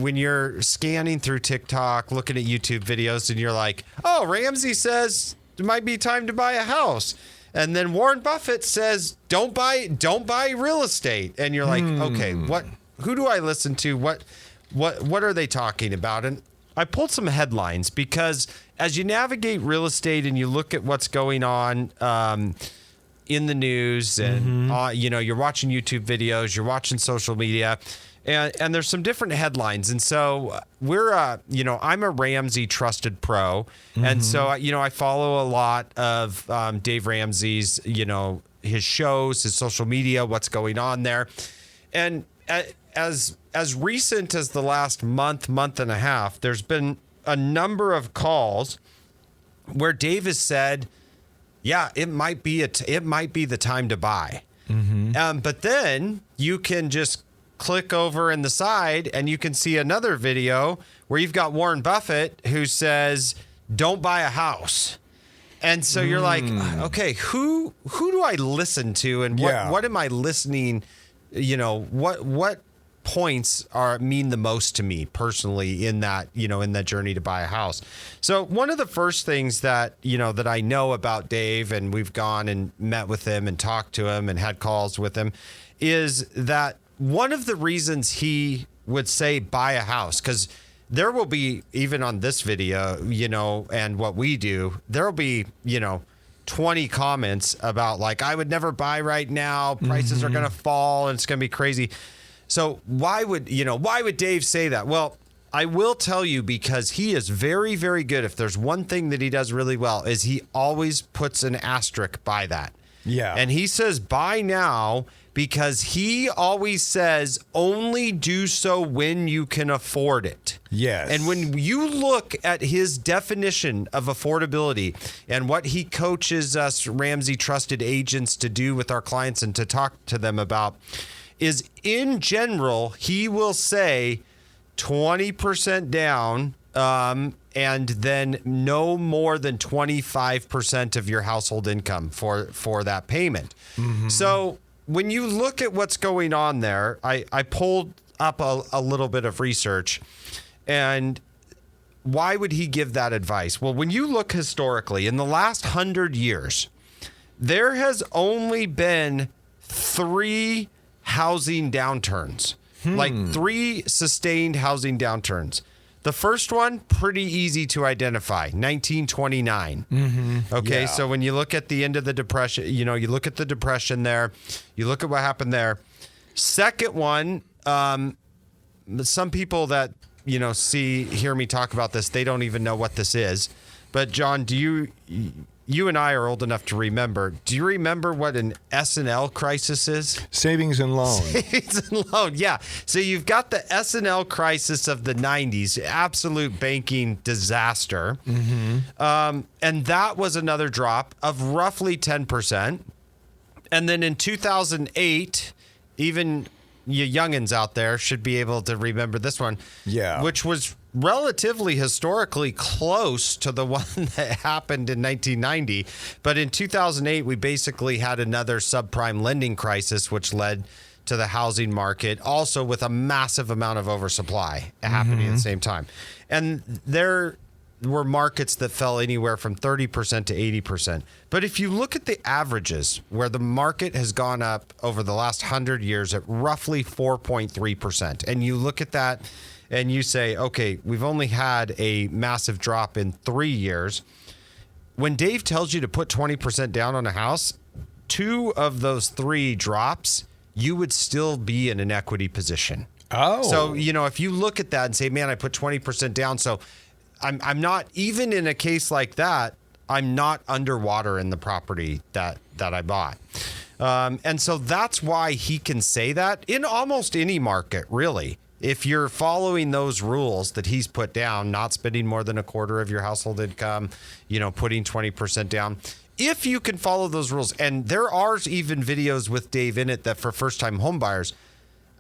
when you're scanning through TikTok, looking at YouTube videos, and you're like, oh, Ramsey says it might be time to buy a house. And then Warren Buffett says, don't buy real estate. And you're like, okay, who do I listen to? What are they talking about? And I pulled some headlines because as you navigate real estate and you look at what's going on in the news and, you're watching YouTube videos, you're watching social media, and there's some different headlines. And so I'm a Ramsey Trusted Pro. And so, I follow a lot of Dave Ramsey's, his shows, his social media, what's going on there. And as recent as the last month and a half, there's been a number of calls where Dave has said, yeah, it might be the time to buy. But then you can just click over in the side and you can see another video where you've got Warren Buffett who says, don't buy a house. And so you're like, okay, who do I listen to? And what am I listening? What points mean the most to me personally in that journey to buy a house. So one of the first things that I know about Dave, and we've gone and met with him and talked to him and had calls with him, is that one of the reasons he would say buy a house, because there will be, even on this video, and what we do, there will be, 20 comments about like, I would never buy right now. Prices are going to fall and it's going to be crazy. So why would Dave say that? Well, I will tell you, because he is very, very good. If there's one thing that he does really well, is he always puts an asterisk by that. Yeah. And he says buy now, because he always says only do so when you can afford it. Yes. And when you look at his definition of affordability and what he coaches us Ramsey Trusted agents to do with our clients and to talk to them about, is in general, he will say 20% down and then no more than 25% of your household income for that payment. So when you look at what's going on there, I pulled up a little bit of research. And why would he give that advice? Well, when you look historically, in the last 100 years, there has only been 3 housing downturns, like 3 sustained housing downturns. The first one, pretty easy to identify, 1929. Okay, so when you look at the end of the Depression, you look at the Depression there, you look at what happened there. Second one, some people that, hear me talk about this, they don't even know what this is. But John, you and I are old enough to remember. Do you remember what an S&L crisis is? Savings and loan. Savings and loan, yeah. So you've got the S&L crisis of the 90s, absolute banking disaster. And that was another drop of roughly 10%. And then in 2008, even you youngins out there should be able to remember this one. Yeah. Which was relatively historically close to the one that happened in 1990. But in 2008, we basically had another subprime lending crisis, which led to the housing market, also with a massive amount of oversupply happening at the same time. And there were markets that fell anywhere from 30% to 80%. But if you look at the averages, where the market has gone up over the last 100 years at roughly 4.3%, and you look at that and you say, okay, we've only had a massive drop in 3 years. When Dave tells you to put 20% down on a house, 2 of those 3 drops, you would still be in an equity position. Oh. So, if you look at that and say, man, I put 20% down, so I'm not, even in a case like that, I'm not underwater in the property that I bought. And so that's why he can say that in almost any market, really. If you're following those rules that he's put down, not spending more than a quarter of your household income, putting 20% down, if you can follow those rules, and there are even videos with Dave in it that for first-time home buyers,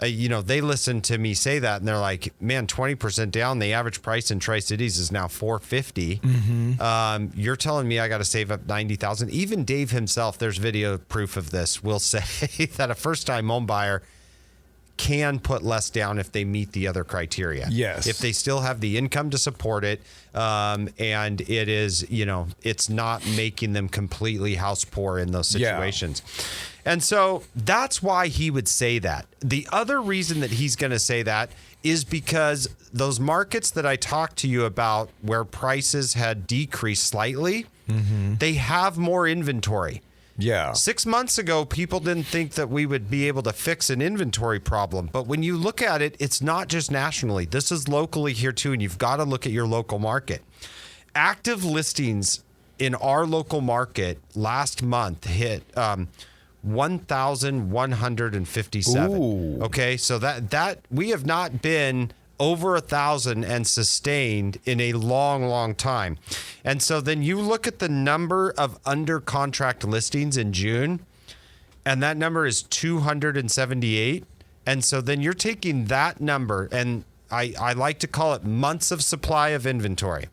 they listen to me say that and they're like, man, 20% down, the average price in Tri-Cities is now $450. You're telling me I got to save up $90,000. Even Dave himself, there's video proof of this, will say that a first-time home buyer can put less down if they meet the other criteria. Yes. If they still have the income to support it, and it is, it's not making them completely house poor in those situations. Yeah. And so that's why he would say that. The other reason that he's going to say that is because those markets that I talked to you about where prices had decreased slightly, they have more inventory. Yeah. 6 months ago, people didn't think that we would be able to fix an inventory problem. But when you look at it, it's not just nationally. This is locally here too, and you've got to look at your local market. Active listings in our local market last month hit 1,157. Ooh. Okay, so that we have not been over 1,000 and sustained in a long, long time. And so then you look at the number of under contract listings in June, and that number is 278. And so then you're taking that number, and I like to call it months of supply of inventory.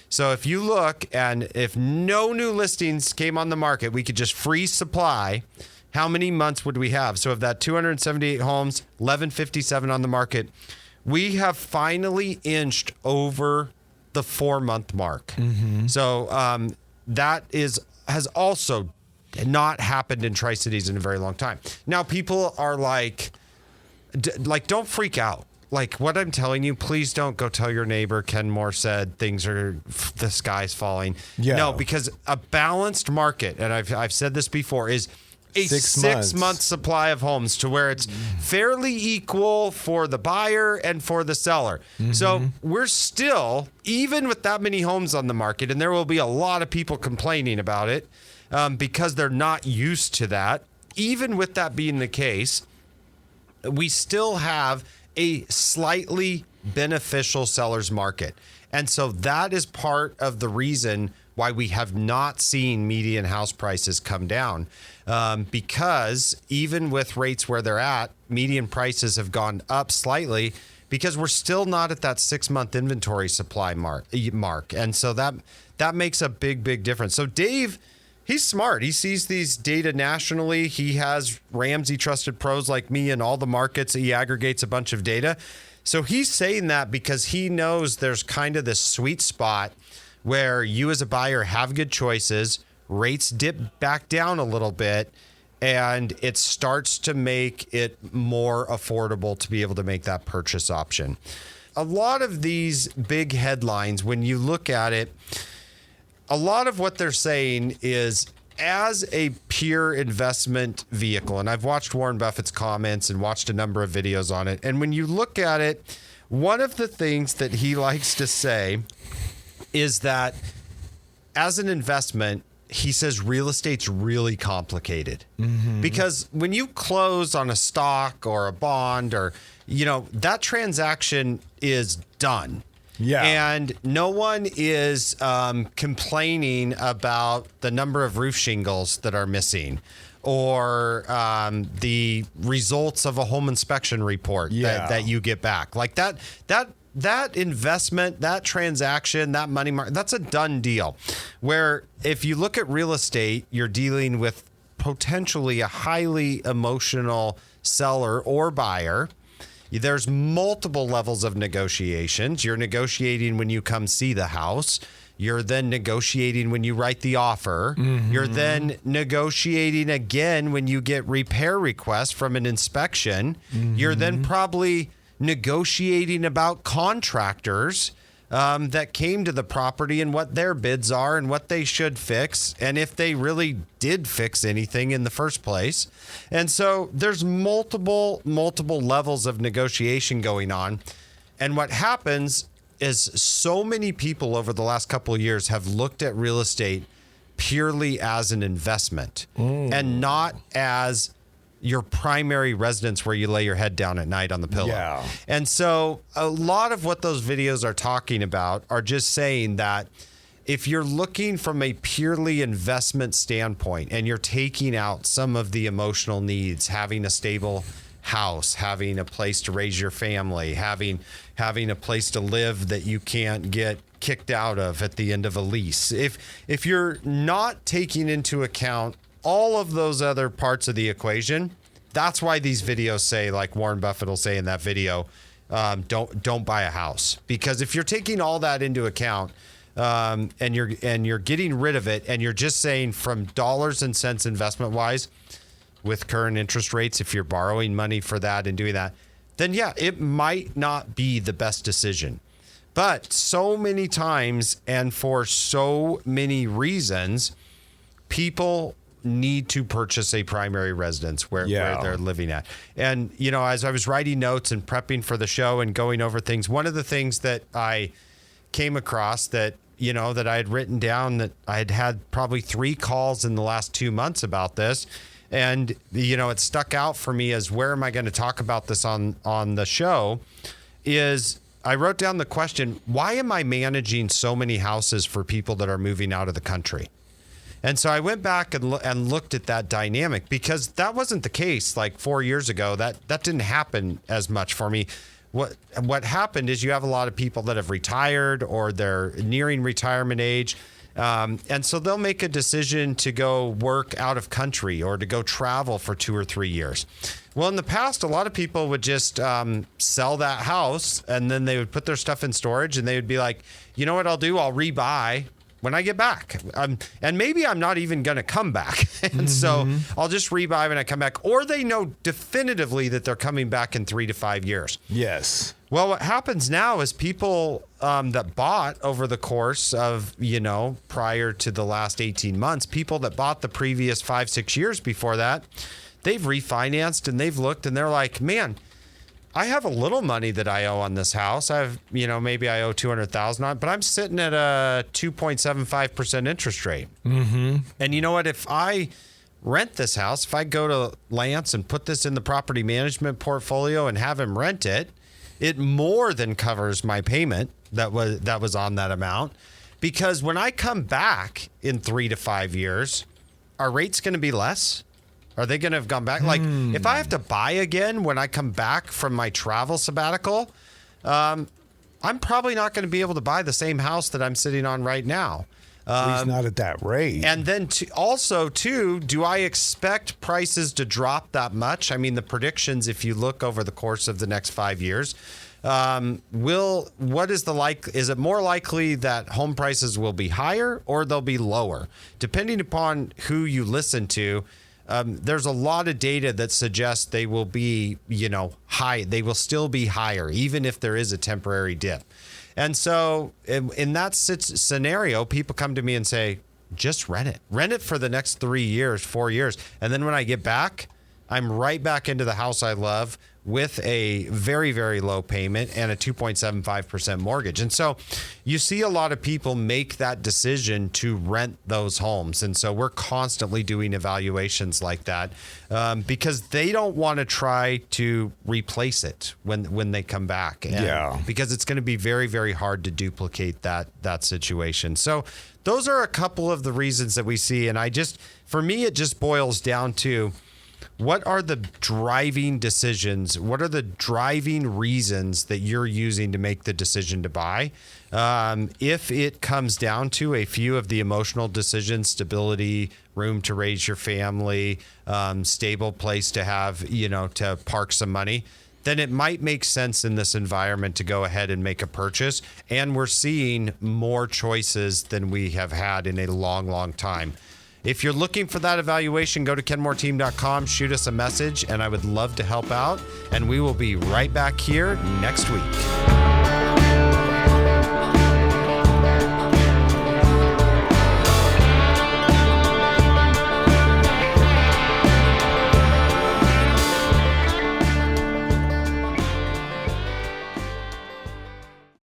So if you look, and if no new listings came on the market, we could just freeze supply. How many months would we have? So of that 278 homes, 1,157 on the market, we have finally inched over the 4-month mark. So that has also not happened in Tri-Cities in a very long time. Now people are like, don't freak out. Like what I'm telling you, please don't go tell your neighbor Kenmore said the sky's falling. Yeah. No, because a balanced market, and I've said this before, is a 6 month supply of homes to where it's fairly equal for the buyer and for the seller. So we're still, even with that many homes on the market, and there will be a lot of people complaining about it because they're not used to that. Even with that being the case, we still have a slightly beneficial seller's market. And so that is part of the reason why we have not seen median house prices come down, because even with rates where they're at, median prices have gone up slightly because we're still not at that 6 month inventory supply mark. And so that makes a big difference. So Dave, he's smart. He sees these data nationally. He has Ramsey Trusted Pros like me in all the markets. He aggregates a bunch of data. So he's saying that because he knows there's kind of this sweet spot where you as a buyer have good choices, rates dip back down a little bit, and it starts to make it more affordable to be able to make that purchase option. A lot of these big headlines, when you look at it, a lot of what they're saying is as a pure investment vehicle, and I've watched Warren Buffett's comments and watched a number of videos on it, and when you look at it, one of the things that he likes to say is that as an investment, he says real estate's really complicated because when you close on a stock or a bond or, that transaction is done. Yeah. And no one is complaining about the number of roof shingles that are missing or the results of a home inspection report that you get back. Like that investment, that transaction, that money market, that's a done deal. Where if you look at real estate, you're dealing with potentially a highly emotional seller or buyer. There's multiple levels of negotiations. You're negotiating when you come see the house. You're then negotiating when you write the offer. You're then negotiating again when you get repair requests from an inspection. You're then probably negotiating about contractors that came to the property and what their bids are and what they should fix and if they really did fix anything in the first place. And so there's multiple levels of negotiation going on. And what happens is so many people over the last couple of years have looked at real estate purely as an investment and not as your primary residence where you lay your head down at night on the pillow. Yeah. And so a lot of what those videos are talking about are just saying that if you're looking from a purely investment standpoint and you're taking out some of the emotional needs, having a stable house, having a place to raise your family, having a place to live that you can't get kicked out of at the end of a lease. If you're not taking into account all of those other parts of the equation, That's why these videos say, like Warren Buffett will say in that video, don't buy a house. Because if you're taking all that into account, and you're getting rid of it, and you're just saying from dollars and cents investment wise, with current interest rates, if you're borrowing money for that and doing that, then yeah, it might not be the best decision. But so many times and for so many reasons, people need to purchase a primary residence where they're living at. And, you know, as I was writing notes and prepping for the show and going over things, one of the things that I came across that, you know, that I had written down, that I had had probably 3 calls in the last 2 months about this. And, you know, it stuck out for me as where am I going to talk about this on the show, is I wrote down the question, why am I managing so many houses for people that are moving out of the country? And so I went back and looked at that dynamic, because that wasn't the case like 4 years ago. That didn't happen as much for me. What happened is you have a lot of people that have retired or they're nearing retirement age. And so they'll make a decision to go work out of country or to go travel for 2 or 3 years. Well, in the past, a lot of people would just sell that house, and then they would put their stuff in storage, and they would be like, you know what I'll do? I'll rebuy when I get back. And maybe I'm not even going to come back. And so I'll just rebuy when I come back. Or they know definitively that they're coming back in 3 to 5 years. Yes. Well, what happens now is people that bought over the course of, you know, prior to the last 18 months, people that bought the previous 5, 6 years before that, they've refinanced and they've looked and they're like, man, I have a little money that I owe on this house. Maybe I owe $200,000 on it, but I'm sitting at a 2.75% interest rate. Mm-hmm. And you know what? If I rent this house, if I go to Lance and put this in the property management portfolio and have him rent it, it more than covers my payment that was on that amount. Because when I come back in 3 to 5 years, our rate's going to be less. Are they going to have gone back? Like, if I have to buy again when I come back from my travel sabbatical, I'm probably not going to be able to buy the same house that I'm sitting on right now. At least not at that rate. And then also, do I expect prices to drop that much? I mean, the predictions, if you look over the course of the next 5 years, is it more likely that home prices will be higher or they'll be lower? Depending upon who you listen to, there's a lot of data that suggests they will be, you know, high. They will still be higher, even if there is a temporary dip. And so in that scenario, people come to me and say, just rent it. Rent it for the next 3 years, 4 years. And then when I get back, I'm right back into the house I love with a very, very low payment and a 2.75% mortgage. And so you see a lot of people make that decision to rent those homes. And so we're constantly doing evaluations like that because they don't want to try to replace it when they come back. And because it's going to be very, very hard to duplicate that situation. So those are a couple of the reasons that we see. And for me, it just boils down to, what are the driving decisions? What are the driving reasons that you're using to make the decision to buy? If it comes down to a few of the emotional decisions, stability, room to raise your family, stable place to have, you know, to park some money, then it might make sense in this environment to go ahead and make a purchase. And we're seeing more choices than we have had in a long, long time. If you're looking for that evaluation, go to kenmoreteam.com, shoot us a message, and I would love to help out. And we will be right back here next week.